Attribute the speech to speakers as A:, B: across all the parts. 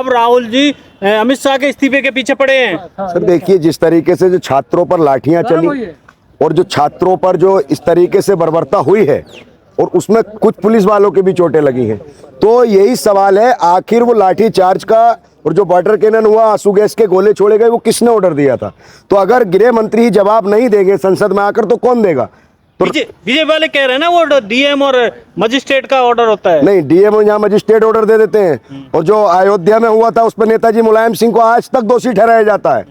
A: अब राहुल जी अमित शाह के इस्तीफे के पीछे पड़े हैं।
B: सर देखिए, जिस तरीके से जो छात्रों पर लाठियां चली और जो छात्रों पर जो इस तरीके से बर्बरता हुई है और उसमें कुछ पुलिस वालों के भी चोटें लगी हैं, तो यही सवाल है आखिर वो लाठी चार्ज का और जो वाटर कैनन हुआ, आंसू गैस के गोले छोड़े गए, वो किसने ऑर्डर दिया था? तो अगर गृह मंत्री जवाब नहीं देंगे संसद में आकर तो कौन देगा? तो
A: बीजेपी वाले कह रहे हैं ना वो डीएम और मजिस्ट्रेट का ऑर्डर होता है।
B: नहीं, डीएम यहाँ मजिस्ट्रेट ऑर्डर दे देते हैं। और जो अयोध्या में हुआ था उस पर नेताजी मुलायम सिंह को आज तक दोषी ठहराया जाता है।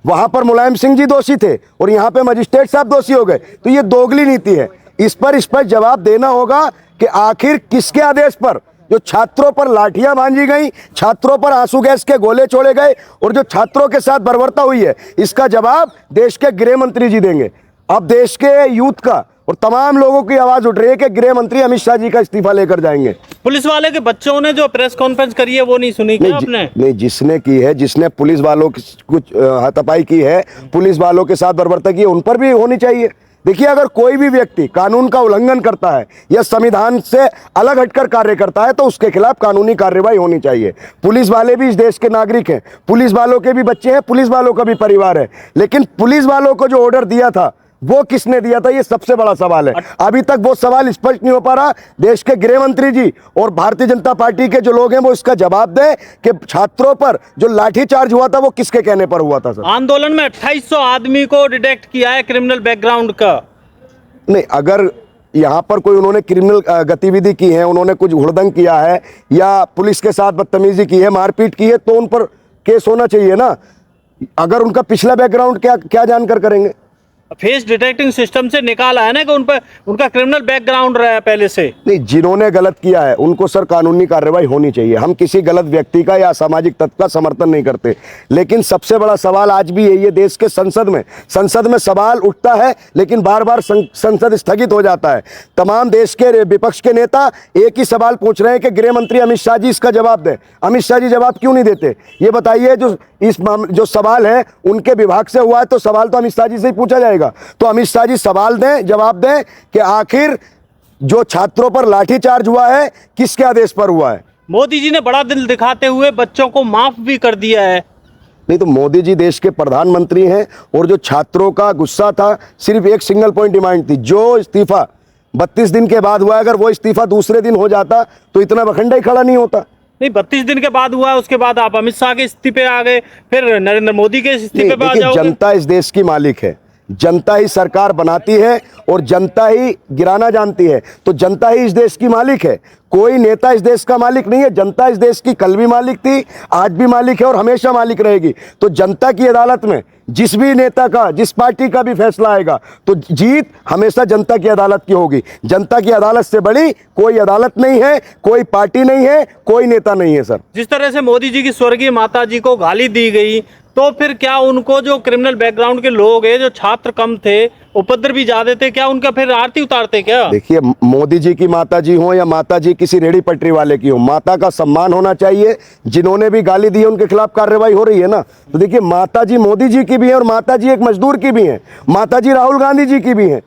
B: वहां पर मुलायम सिंह जी दोषी थे और यहाँ पे मजिस्ट्रेट साहब दोषी हो गए। तो ये दोगली नीति है। इस पर जवाब देना होगा कि आखिर किसके आदेश पर जो छात्रों पर लाठियां बांधी गई, छात्रों पर आंसू गैस के गोले छोड़े गए और जो छात्रों के साथ बर्बरता हुई है, इसका जवाब देश के गृह मंत्री जी देंगे। अब देश के यूथ का और तमाम लोगों की आवाज उठ रही है कि गृह मंत्री अमित शाह जी का इस्तीफा लेकर जाएंगे।
A: पुलिस वाले के बच्चों ने जो प्रेस कॉन्फ्रेंस करी है वो नहीं सुनी क्या आपने?
B: नहीं, जिसने की है, जिसने पुलिस वालों की कुछ हाथापाई की है, पुलिस वालों के साथ बर्बरता की है, उन पर भी होनी चाहिए। देखिए, अगर कोई भी व्यक्ति कानून का उल्लंघन करता है या संविधान से अलग हटकर कार्य करता है तो उसके खिलाफ कानूनी कार्रवाई होनी चाहिए। पुलिस वाले भी इस देश के नागरिक हैं, पुलिस वालों के भी बच्चे हैं, पुलिस वालों का भी परिवार है, लेकिन पुलिस वालों को जो ऑर्डर दिया था वो किसने दिया था, ये सबसे बड़ा सवाल है। अभी तक वो सवाल स्पष्ट नहीं हो पा रहा। देश के गृह मंत्री जी और भारतीय जनता पार्टी के जो लोग हैं वो इसका जवाब दें कि छात्रों पर जो लाठीचार्ज हुआ था वो किसके कहने पर हुआ था। सर,
A: आंदोलन में 2800 आदमी को डिटेक्ट किया है क्रिमिनल बैकग्राउंड का।
B: नहीं, अगर यहाँ पर कोई उन्होंने क्रिमिनल गतिविधि की है, उन्होंने कुछ हुड़दंग किया है या पुलिस के साथ बदतमीजी की है, मारपीट की है, तो उन पर केस होना चाहिए ना। अगर उनका पिछला बैकग्राउंड क्या जानकर करेंगे?
A: फेस डिटेक्टिंग सिस्टम से निकाला है ना कि उन पर उनका क्रिमिनल बैकग्राउंड रहा है पहले से।
B: नहीं, जिन्होंने गलत किया है उनको सर कानूनी कार्रवाई होनी चाहिए। हम किसी गलत व्यक्ति का या सामाजिक तत्व का समर्थन नहीं करते, लेकिन सबसे बड़ा सवाल आज भी यही है देश के संसद में सवाल उठता है लेकिन बार बार संसद स्थगित हो जाता है। तमाम देश के विपक्ष के नेता एक ही सवाल पूछ रहे हैं कि गृह मंत्री अमित शाह जी इसका जवाब दें। अमित शाह जी जवाब क्यों नहीं देते? ये बताइए। जो सवाल है उनके विभाग से हुआ है तो सवाल तो अमित शाह जी से ही पूछा जाएगा। तो अमित शाह जी सवाल दें, जवाब दें कि आखिर जो छात्रों पर लाठीचार्ज हुआ है किसके आदेश पर हुआ है।
A: मोदी जी ने बड़ा दिल दिखाते हुए बच्चों को माफ भी कर दिया है।
B: नहीं, तो मोदी जी देश के प्रधानमंत्री हैं और जो छात्रों का गुस्सा था सिर्फ एक सिंगल पॉइंट डिमांड थी। जो इस्तीफा 32 दिन के बाद हुआ, अगर वो इस्तीफा दूसरे दिन हो जाता तो इतना बखंडा ही खड़ा नहीं होता।
A: नहीं, 32 दिन के बाद हुआ, उसके बाद आप अमित शाह के इस्तीफे आ गए, फिर नरेंद्र मोदी के इस्तीफे पे आ जाओगे।
B: जनता इस देश की मालिक है, जनता ही सरकार बनाती है और जनता ही गिराना जानती है। तो जनता ही इस देश की मालिक है, कोई नेता इस देश का मालिक नहीं है। जनता इस देश की कल भी मालिक थी, आज भी मालिक है और हमेशा मालिक रहेगी। तो जनता की अदालत में जिस भी नेता का, जिस पार्टी का भी फैसला आएगा तो जीत हमेशा जनता की अदालत की होगी। जनता की अदालत से बड़ी कोई अदालत नहीं है, कोई पार्टी नहीं है, कोई नेता नहीं है। सर,
A: जिस तरह से मोदी जी की स्वर्गीय माता जी को गाली दी गई, तो फिर क्या उनको जो क्रिमिनल बैकग्राउंड के लोग हैं, जो छात्र कम थे, उपद्रव भी ज्यादा थे, क्या उनका फिर आरती उतारते क्या? देखिए,
B: मोदी जी की माता जी हो या माता जी किसी रेहड़ी पटरी वाले की हो, माता का सम्मान होना चाहिए। जिन्होंने भी गाली दी है उनके खिलाफ कार्रवाई हो रही है ना। तो देखिए, माता जी मोदी जी की भी है और माता जी एक मजदूर की भी है, माता जी राहुल गांधी जी की भी है।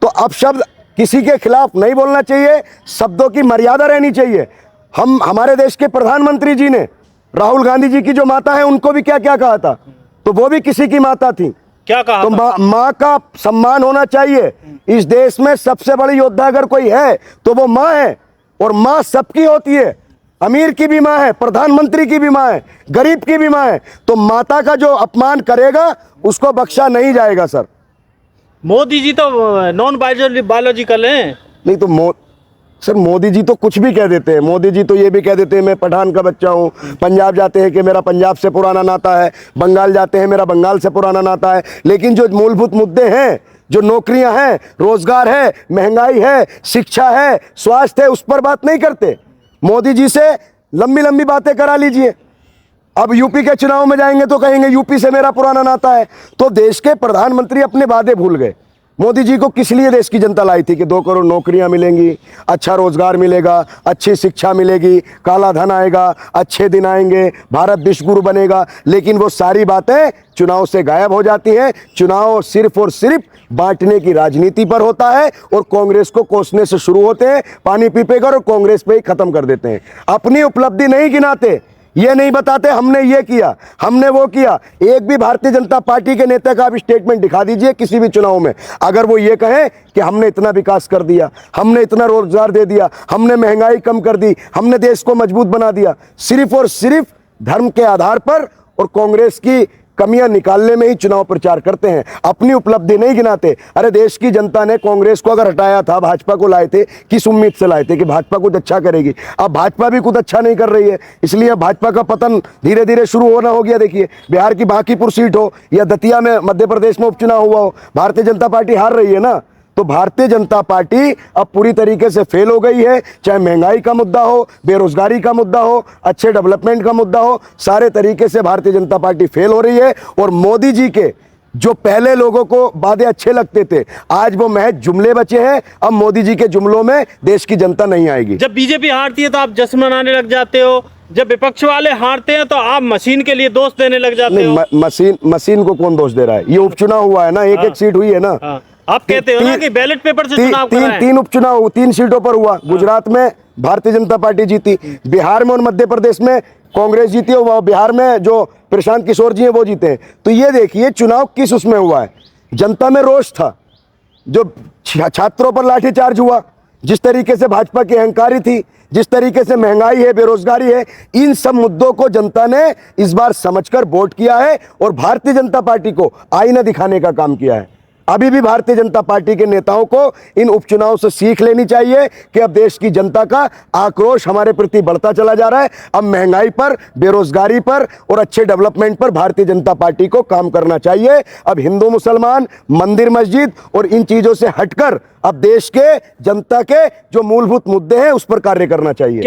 B: तो अब शब्द किसी के खिलाफ नहीं बोलना चाहिए, शब्दों की मर्यादा रहनी चाहिए। हमारे देश के प्रधानमंत्री जी ने राहुल गांधी जी की जो माता है उनको भी क्या क्या कहा था, तो वो भी किसी की माता थी।
A: क्या कहा?
B: तो माँ का सम्मान होना चाहिए। इस देश में सबसे बड़ी योद्धा अगर कोई है तो वो माँ है, और माँ सबकी होती है। अमीर की भी माँ है, प्रधानमंत्री की भी माँ है, गरीब की भी माँ है। तो माता का जो अपमान करेगा उसको बख्शा नहीं जाएगा। सर,
A: मोदी जी तो नॉन बायोलॉजिकल हैं।
B: नहीं तो सर, मोदी जी तो कुछ भी कह देते हैं। मोदी जी तो ये भी कह देते हैं मैं पठान का बच्चा हूँ, पंजाब जाते हैं कि मेरा पंजाब से पुराना नाता है, बंगाल जाते हैं मेरा बंगाल से पुराना नाता है। लेकिन जो मूलभूत मुद्दे हैं, जो नौकरियां हैं, रोजगार है, महंगाई है, शिक्षा है, स्वास्थ्य है, उस पर बात नहीं करते। मोदी जी से लंबी लंबी बातें करा लीजिए। अब यूपी के चुनाव में जाएंगे तो कहेंगे यूपी से मेरा पुराना नाता है। तो देश के प्रधानमंत्री अपने वादे भूल गए। मोदी जी को किस लिए देश की जनता लाई थी कि 2 करोड़ नौकरियां मिलेंगी, अच्छा रोजगार मिलेगा, अच्छी शिक्षा मिलेगी, काला धन आएगा, अच्छे दिन आएंगे, भारत विश्व गुरु बनेगा। लेकिन वो सारी बातें चुनाव से गायब हो जाती हैं। चुनाव सिर्फ और सिर्फ बांटने की राजनीति पर होता है और कांग्रेस को कोसने से शुरू होते हैं, पानी पीपेगा और कांग्रेस पे ही खत्म कर देते हैं। अपनी उपलब्धि नहीं गिनाते ये नहीं बताते हमने ये किया, हमने वो किया। एक भी भारतीय जनता पार्टी के नेता का आप स्टेटमेंट दिखा दीजिए किसी भी चुनाव में, अगर वो ये कहें कि हमने इतना विकास कर दिया, हमने इतना रोजगार दे दिया, हमने महंगाई कम कर दी, हमने देश को मजबूत बना दिया। सिर्फ और सिर्फ धर्म के आधार पर और कांग्रेस की कमियां निकालने में ही चुनाव प्रचार करते हैं, अपनी उपलब्धि नहीं गिनाते। अरे देश की जनता ने कांग्रेस को अगर हटाया था, भाजपा को लाए थे, किस उम्मीद से लाए थे कि भाजपा कुछ अच्छा करेगी। अब भाजपा भी कुछ अच्छा नहीं कर रही है, इसलिए भाजपा का पतन धीरे धीरे शुरू होना हो गया। देखिए बिहार की बांकीपुर सीट हो या दतिया में मध्य प्रदेश में उपचुनाव हुआ हो, भारतीय जनता पार्टी हार रही है ना। तो भारतीय जनता पार्टी अब पूरी तरीके से फेल हो गई है, चाहे महंगाई का मुद्दा हो, बेरोजगारी का मुद्दा हो, अच्छे डेवलपमेंट का मुद्दा हो, सारे तरीके से भारतीय जनता पार्टी फेल हो रही है। और मोदी जी के जो पहले लोगों को वादे अच्छे लगते थे, आज वो महज जुमले बचे हैं। अब मोदी जी के जुमलों में देश की जनता नहीं आएगी।
A: जब बीजेपी हारती है तो आप जश्न मनाने लग जाते हो, जब विपक्ष वाले हारते हैं तो आप मशीन के लिए दोष देने लग जाते हो।
B: मशीन को कौन दोष दे रहा है? ये उपचुनाव हुआ है ना, एक एक सीट हुई है ना।
A: आप कहते हो ना कि बैलेट पेपर से चुनाव कराएं।
B: तीन उपचुनाव 3 सीटों पर हुआ। गुजरात में भारतीय जनता पार्टी जीती, बिहार में और मध्य प्रदेश में कांग्रेस जीती और बिहार में जो प्रशांत किशोर जी हैं वो जीते हैं। तो ये देखिए चुनाव किस उसमें हुआ है, जनता में रोष था, जो छात्रों पर लाठीचार्ज हुआ, जिस तरीके से भाजपा की अहंकारी थी, जिस तरीके से महंगाई है, बेरोजगारी है, इन सब मुद्दों को जनता ने इस बार समझकर वोट किया है और भारतीय जनता पार्टी को आईना दिखाने का काम किया है। अभी भी भारतीय जनता पार्टी के नेताओं को इन उपचुनाव से सीख लेनी चाहिए कि अब देश की जनता का आक्रोश हमारे प्रति बढ़ता चला जा रहा है। अब महंगाई पर, बेरोजगारी पर और अच्छे डेवलपमेंट पर भारतीय जनता पार्टी को काम करना चाहिए। अब हिंदू मुसलमान, मंदिर मस्जिद और इन चीजों से हटकर अब देश के जनता के जो मूलभूत मुद्दे हैं उस पर कार्य करना चाहिए।